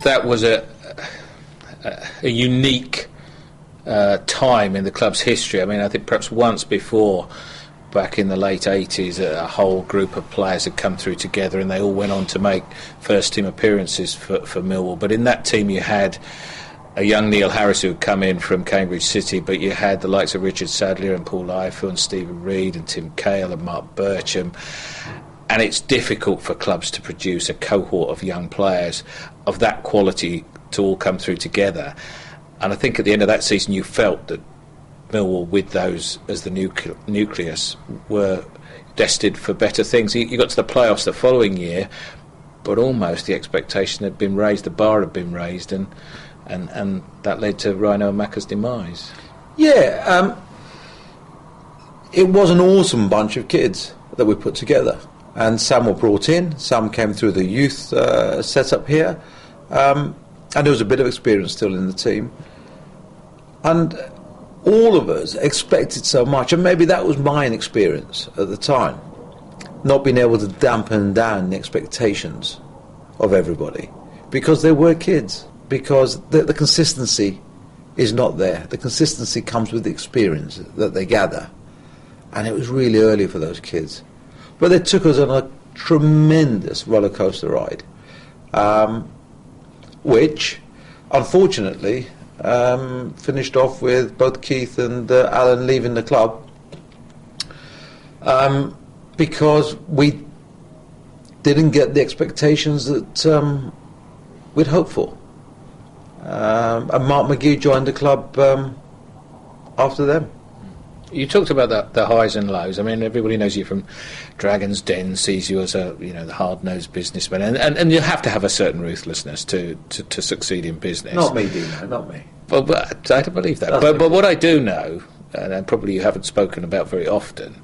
That was a unique time in the club's history. I mean, I think perhaps once before, back in the late 80s, a whole group of players had come through together and they all went on to make first team appearances for Millwall. But in that team you had a young Neil Harris who had come in from Cambridge City, but you had the likes of Richard Sadlier and Paul Ifill and Stephen Reid and Tim Cahill and Mark Bircham. And it's difficult for clubs to produce a cohort of young players of that quality to all come through together. And I think at the end of that season you felt that Millwall, with those as the nucleus, were destined for better things. You got to the playoffs the following year, but almost the expectation had been raised, the bar had been raised, and that led to Rhino and Macca's demise. Yeah, it was an awesome bunch of kids that we put together, and some were brought in, some came through the youth setup here, and there was a bit of experience still in the team, and all of us expected so much, and maybe that was my experience at the time, not being able to dampen down the expectations of everybody, because they were kids, because the consistency is not there. The consistency comes with the experience that they gather, and it was really early for those kids. But they took us on a tremendous roller coaster ride, which, unfortunately, finished off with both Keith and Alan leaving the club because we didn't get the expectations that we'd hoped for. And Mark McGee joined the club after them. You talked about the highs and lows. I mean, everybody knows you from Dragon's Den, sees you as a the hard-nosed businessman, and you have to have a certain ruthlessness to succeed in business. Not me, Dino, not me. But I don't believe that. But what I do know, and probably you haven't spoken about very often,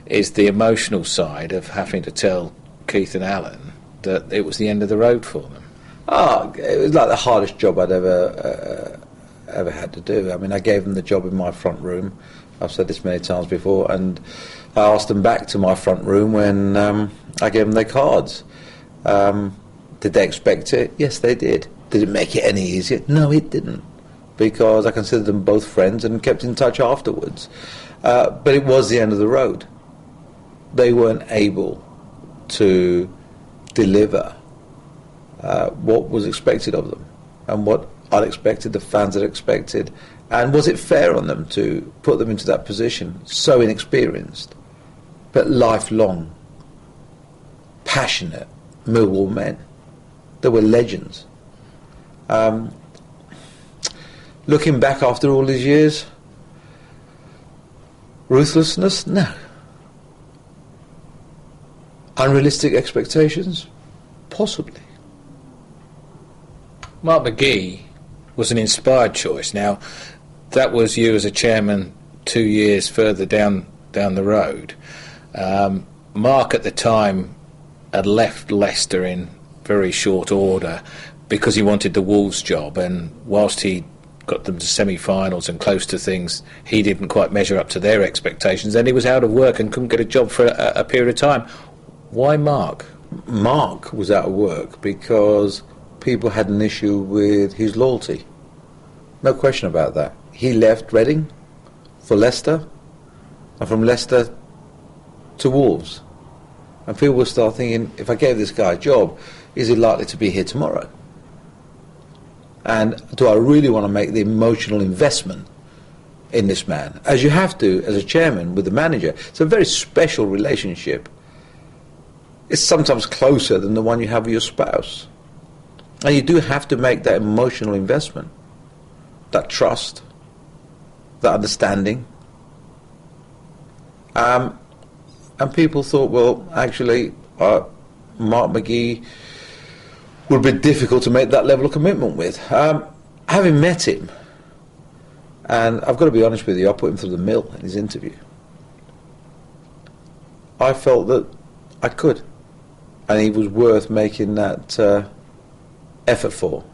is the emotional side of having to tell Keith and Alan that it was the end of the road for them. Oh, it was like the hardest job I'd ever had to do. I mean, I gave them the job in my front room. I've said this many times before, and I asked them back to my front room when I gave them their cards. Did they expect it? Yes, they did. Did it make it any easier? No, it didn't, because I considered them both friends and kept in touch afterwards. But it was the end of the road. They weren't able to deliver what was expected of them, and what I'd expected, the fans had expected. And was it fair on them to put them into that position, so inexperienced, but lifelong, passionate Millwall men? They were legends. Looking back after all these years, ruthlessness? No. Unrealistic expectations? Possibly. Mark McGee was an inspired choice. Now, that was you as a chairman 2 years further down the road. Mark at the time had left Leicester in very short order because he wanted the Wolves job, and whilst he got them to semi-finals and close to things, he didn't quite measure up to their expectations. Then he was out of work and couldn't get a job for a period of time. Why Mark? Mark was out of work because people had an issue with his loyalty. No question about that. He left Reading for Leicester, and from Leicester to Wolves. And people would start thinking, if I gave this guy a job, is he likely to be here tomorrow? And do I really want to make the emotional investment in this man? As you have to, as a chairman with the manager. It's a very special relationship. It's sometimes closer than the one you have with your spouse. And you do have to make that emotional investment, that trust, that understanding. And people thought, well, actually, Mark McGee would be difficult to make that level of commitment with. Having met him, and I've got to be honest with you, I put him through the mill in his interview. I felt that I could, and he was worth making that effort for.